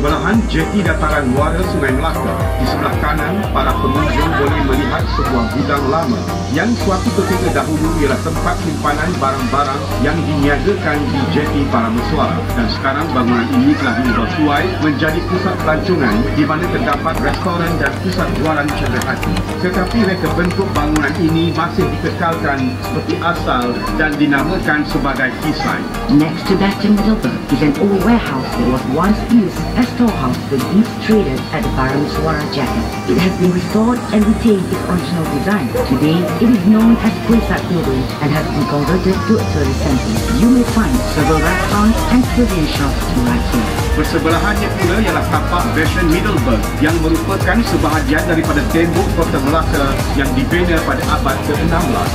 sebelahan jeti dataran muara Sungai Melaka. Di sebelah kanan, para pengunjung boleh melihat sebuah gudang lama yang suatu ketika dahulu ialah tempat simpanan barang-barang yang diniagakan di jeti para mesuara. Dan sekarang bangunan ini telah diubah suai menjadi pusat pelancongan di mana terdapat restoran dan pusat jualan cenderhati. Tetapi reka bentuk bangunan ini masih dikekalkan seperti asal dan dinamakan sebagai Quayside. Next to Bastion Middleburg is an old warehouse that was once used as storehouse for goods traded at the Parameswara Jetty. It has been restored and retained its original design. Today, it is known as Quayside Building and has been converted to a tourist center. You may find several restaurants and souvenir shops right here. Bersebelahannya pula ialah tapak Bastion Middleburg yang merupakan sebahagian daripada tembok Kota Melaka yang dibina pada abad ke-16.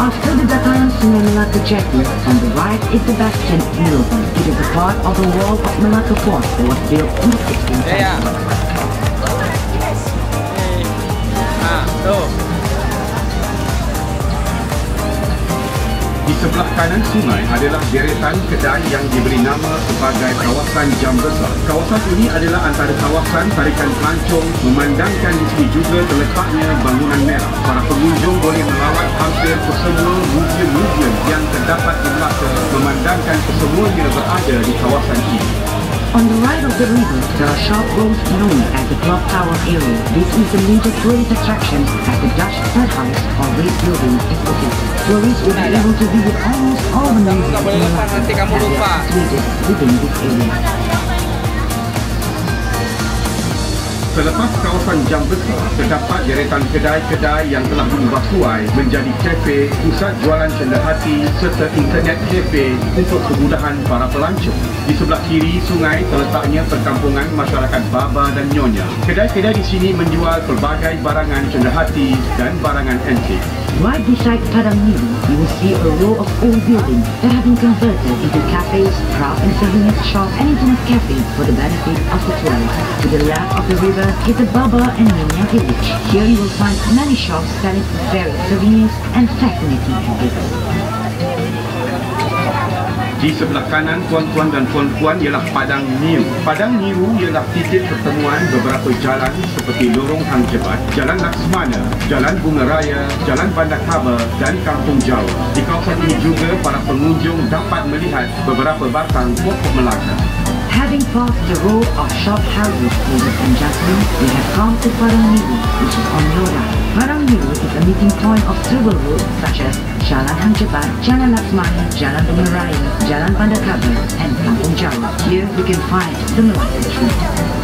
After the Dataran Sungai Melaka Jetty, on the right is the Bastion Middleburg. It is a part of the wall of Melaka Fort that was built in the 16th century. Di sebelah kanan sungai adalah deretan kedai yang diberi nama sebagai kawasan Jam Besar. Kawasan ini adalah antara kawasan tarikan pelancong, memandangkan di sini juga terletaknya bangunan merah. Para pengunjung boleh melawat hampir kesemua museum-museum yang terdapat di Melaka, memandangkan kesemuanya berada di kawasan ini. On the right of the river, there are sharp roads known as the Clock Tower area. This is a major tourist attraction as the Dutch Third House or Great Building is located. Tourists will be able to visit almost all the museums in Melaka that are situated within this area. Selepas kawasan Jam Besar, terdapat deretan kedai-kedai yang telah diubah suai menjadi kafe, pusat jualan cenderhati serta internet kafe untuk kemudahan para pelancong. Di sebelah kiri sungai terletaknya perkampungan masyarakat Baba dan Nyonya. Kedai-kedai di sini menjual pelbagai barangan cenderhati dan barangan antik. Right beside Padang Niru, you will see a row of old buildings that have been converted into cafes, craft and souvenir shop and internet cafe for the benefit of the tourists. To the left of the river is the Baba and Nyonya village. Here you will find many shops selling various souvenirs and fascinating exhibits. Di sebelah kanan tuan-tuan dan puan-puan ialah Padang Niru. Padang Niru ialah titik pertemuan beberapa jalan seperti Lorong Hang Jebat, Jalan Laksmana, Jalan Bunga Raya, Jalan Bandar Kaba dan Kampung Jawa. Di kawasan ini juga para pengunjung dapat melihat beberapa batang pokok Melaka. Having passed the row of shop houses over St. Jasmine, we have come to Padang Niru, which is on your right. Padang Niru is a meeting point of several roads such as Jalan Hang Jebat, Jalan Laksmana, Jalan Bunga Raya, Jalan Bandar Kaba and Kampung Jawa. Here you can find the Melaka Tree.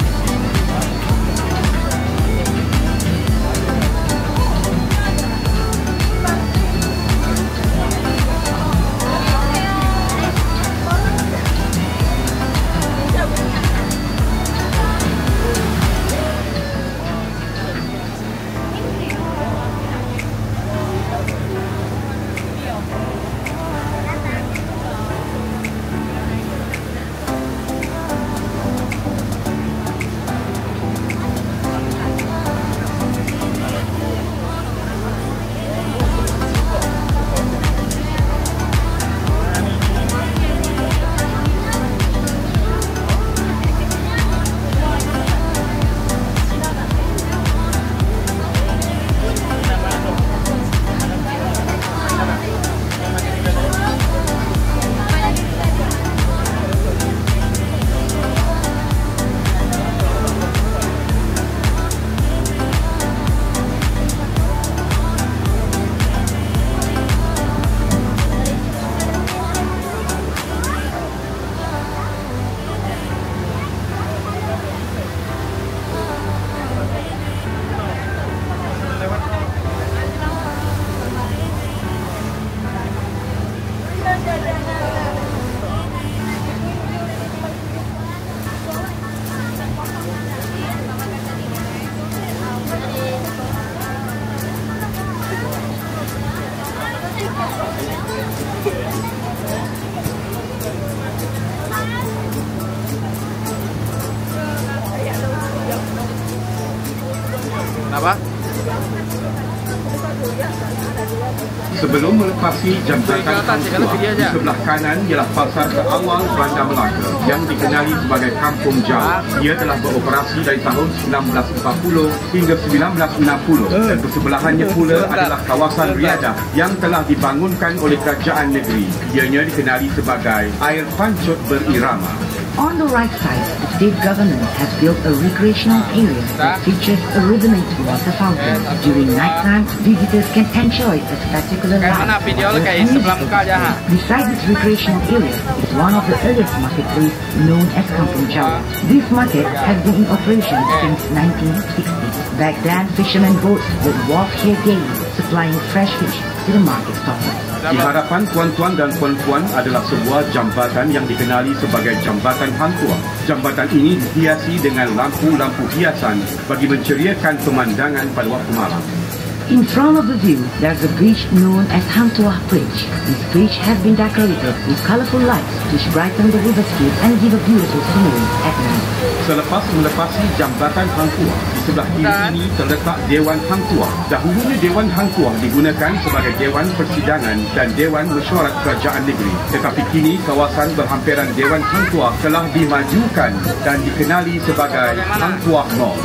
Sebelum melepasi jambatan Hang Tuah, di sebelah kanan ialah pasar awal Bandar Melaka yang dikenali sebagai Kampung Jawa. Ia telah beroperasi dari tahun 1940 hingga 1960 dan bersebelahannya pula adalah kawasan Riadah yang telah dibangunkan oleh kerajaan negeri. Ianya dikenali sebagai Air Pancut Berirama. On the right side, the state government has built a recreational area that features a rhythmic water fountain. During nighttime, visitors can enjoy a spectacular light. Besides this recreational area is one of the earliest marketplaces known as Kampung Jawa. This market has been in operation since 1960. Back then, fishermen boats would walk here daily, supplying fresh fish to the market stalls. Di hadapan tuan-tuan dan puan-puan adalah sebuah jambatan yang dikenali sebagai Jambatan Hang Tuah. Jambatan ini dihiasi dengan lampu-lampu hiasan bagi menceriakan pemandangan pada waktu malam. In front of the view, there's a bridge known as Hang Tuah Bridge. This bridge has been decorated with colorful lights which brighten the riverscape and give a beautiful scenery at night. Selepas melepasi jambatan Hang Tuah, di sebelah kiri ini terletak Dewan Hang Tuah. Dahulunya Dewan Hang Tuah digunakan sebagai Dewan Persidangan dan Dewan Mesyuarat Kerajaan Negeri. Tetapi kini kawasan berhampiran Dewan Hang Tuah telah dimajukan dan dikenali sebagai Hang Tuah Mall.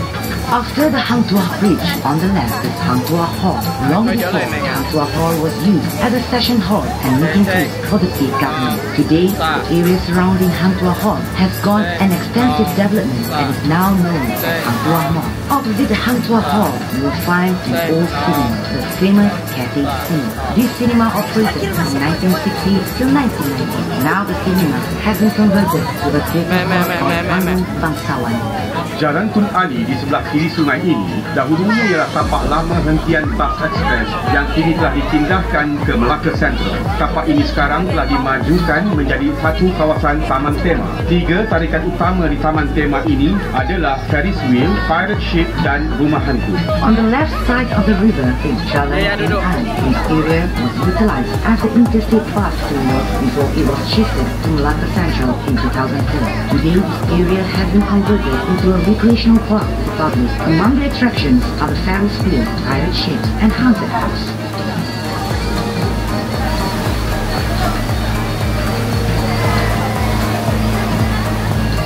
After the Hang Tuah Bridge, on the left is Hang Tuah Hall. Long before, Hang Tuah Hall was used as a session hall and meeting place for the state government. Today, the area surrounding Hang Tuah Hall has gone an extensive development and is now known as Hang Tuah Mall. Opposite the Hang Tuah Hall, you will find an old cinema, the famous Cathay Cinema. This cinema operated from 1960 till 1990. Now the cinema has been converted to a theatre called Bandung Bangsawan. Jalan Tun Ali di sebelah kiri sungai ini dahulunya ialah tapak lama hentian bas ekspres yang kini telah dipindahkan ke Melaka Central. Tapak ini sekarang telah dimajukan menjadi satu kawasan taman tema. 3 tarikan utama di taman tema ini adalah Ferris wheel, pirate ship dan rumah hantu. On the left side of the river is Jalan Tun Ali. This area was utilized as the interstate bus terminal before it was shifted to Melaka Central in 2004. Today, this area has been converted into a recreational park for public. Among the attractions are the Ferris wheel, pirate ships, and haunted house.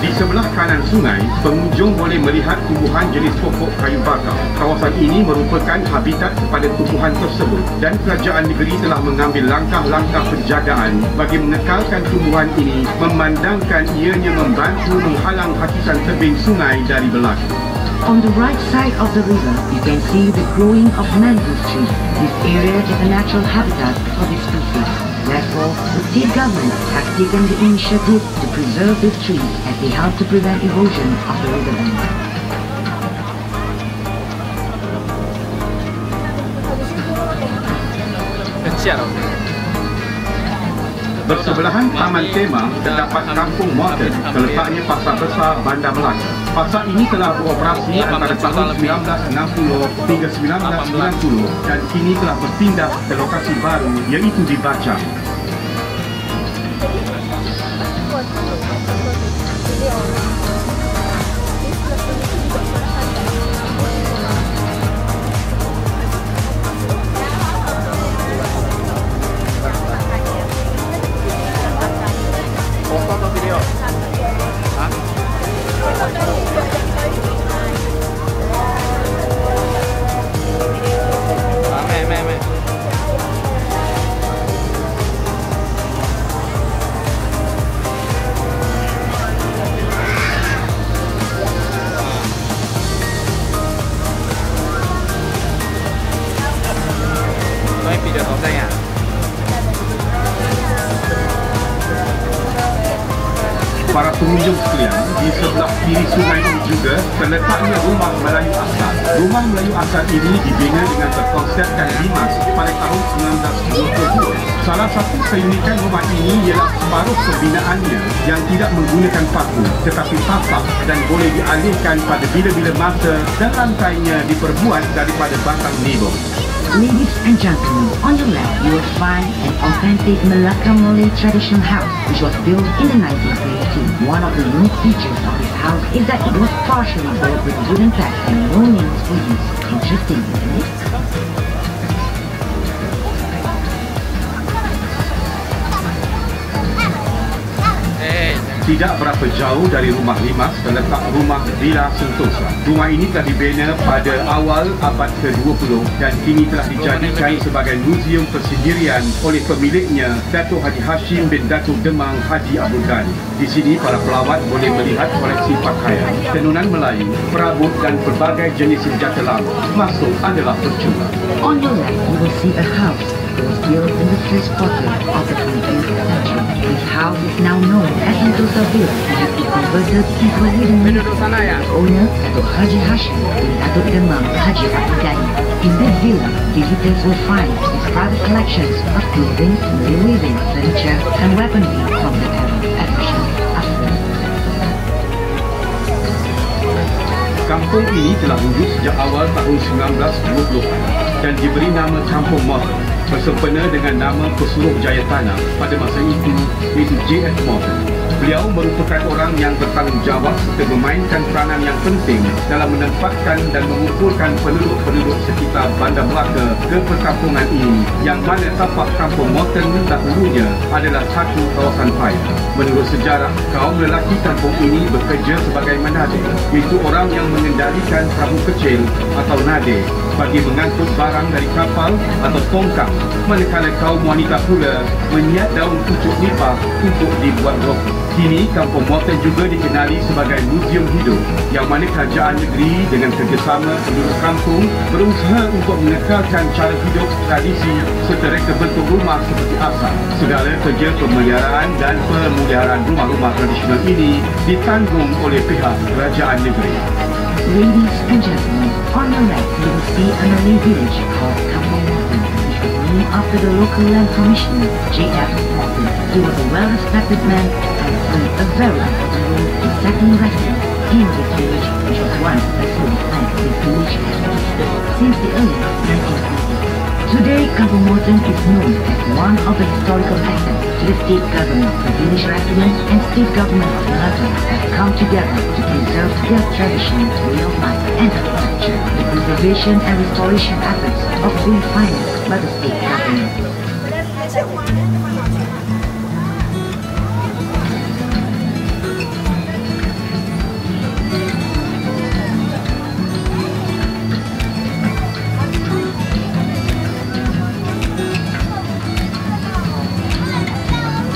Di sebelah kanan sungai, pengunjung boleh melihat tumbuhan jenis pokok kayu bakar. Kawasan ini merupakan habitat kepada tumbuhan tersebut dan kerajaan negeri telah mengambil langkah-langkah penjagaan bagi mengekalkan tumbuhan ini, memandangkan ianya membantu menghalang hakisan tebing sungai dari berlaku. On the right side of the river, you can see the growing of mangrove trees. This area is a natural habitat for this species. Therefore, the state government has taken the initiative to preserve these trees as they help to prevent erosion of the riverbank. Bersebelahan Taman Tema terdapat Kampung Modern, terletaknya Pasar Besar Bandar Melaka. Pasar ini telah beroperasi antara tahun 1960 hingga 1990 dan kini telah berpindah ke lokasi baru iaitu di Bacang. Para pengunjung sekalian, di sebelah kiri sungai ini juga terletaknya Rumah Melayu Asal. Rumah Melayu Asal ini dibina dengan berkonsepkan limas pada tahun 1922. Salah satu keunikan rumah ini ialah separuh pembinaannya yang tidak menggunakan paku tetapi tapak dan boleh dialihkan pada bila-bila masa dan lantainya diperbuat daripada batang nibong. Ladies and gentlemen, on your left you will find an authentic Melaka Malay traditional house which was built in the 1922. One of the unique features of this house is that it was partially built with wooden planks and no nails were used. Interesting, isn't it? Tidak berapa jauh dari Rumah Limas terletak Rumah Villa Sentosa. Rumah ini telah dibina pada awal abad ke-20 dan kini telah dijadikan sebagai muzium persendirian oleh pemiliknya, Datuk Haji Hashim bin Datuk Demang Haji Abdul Ghani. Di sini para pelawat boleh melihat koleksi pakaian, tenunan Melayu, perabot dan pelbagai jenis senjata lama. Masuk adalah percuma. On your left, you will see a house that was built in the first quarter of the 20th century. This house is now known as Sentosa Villa and has been converted into a hidden museum. The owner, Datuk Haji Hashim bin Datuk Demang Haji Abdul Ghani. In this villa, visitors will find his private collections of clothing, Malay weaving, furniture and weaponry from the era of Asr. Kampung ini telah wujud sejak awal tahun 1920-an dan diberi nama Kampung Morton bersempena dengan nama pesuruh Jaya Tanah pada masa itu, iaitu J.F. Morton. Beliau merupakan orang yang bertanggungjawab serta memainkan peranan yang penting dalam menempatkan dan mengumpulkan penduduk-penduduk sekitar Bandar Melaka ke perkampungan ini, yang mana tapak Kampung Morton dahulunya adalah satu kawasan paya. Menurut sejarah, kaum lelaki kampung ini bekerja sebagai menade, iaitu orang yang mengendalikan perahu kecil atau nade bagi mengangkut barang dari kapal atau tongkang, manakala kaum wanita pula menyiap daun pucuk nipah untuk dibuat rokok. Kini, Kampung Morton juga dikenali sebagai muzium hidup, yang mana kerajaan negeri dengan kerjasama penduduk kampung berusaha untuk mengekalkan cara hidup, tradisi serta reka bentuk rumah seperti asal. Segala kerja pemeliharaan dan pemuliharaan rumah-rumah tradisional ini ditanggung oleh pihak kerajaan negeri. Ladies and gentlemen, on the right you will see a Malay village called Kampung Morton, which was named after the local land commissioner, J.F. Morton. He was a well-respected man and played a very important role in settling residents in this village, which was once a slave plantation since the early 1950s. Today, Kampung Morton is known as one of the historical assets to the state government. The village residents and state government of Melaka have come together to preserve their traditions, way of life and architecture. The preservation and restoration efforts are fully financed by the state government.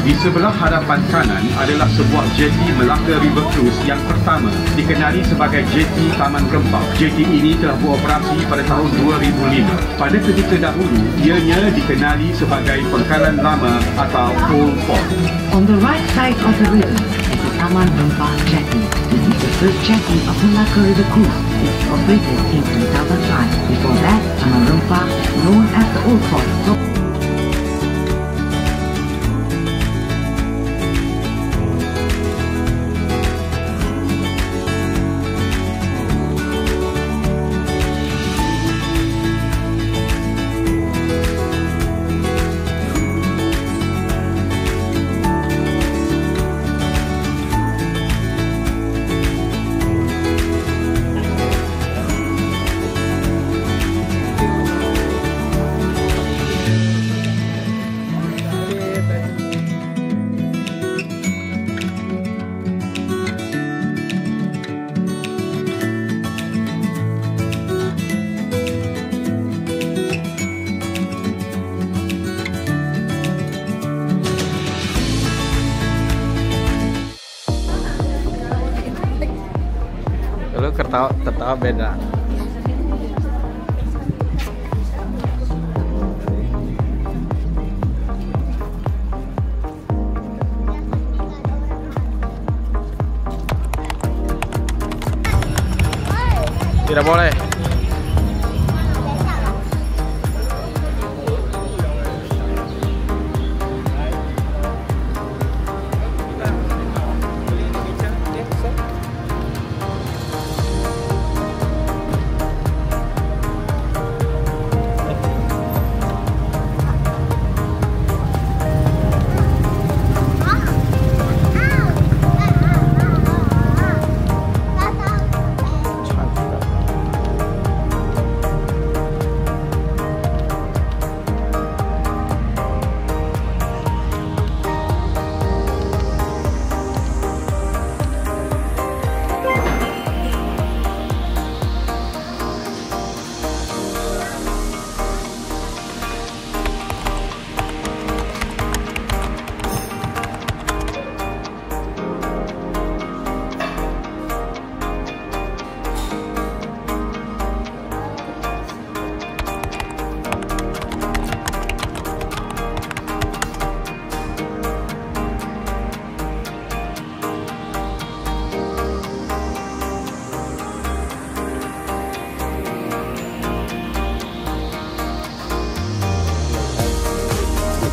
Di sebelah hadapan kanan adalah sebuah jeti Melaka River Cruise yang pertama, dikenali sebagai jeti Taman Rempah. Jeti ini telah beroperasi pada tahun 2005. Pada ketika dahulu, ianya dikenali sebagai Pangkalan Lama atau Old Port. On the right side of the river is the Taman Rempah Jetty. This is the first jetty of Melaka River Cruise. It operated in 2005. Before that, Taman Rempah, known as the Old Port. Lu ketawa beda. Tidak boleh.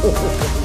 Oh.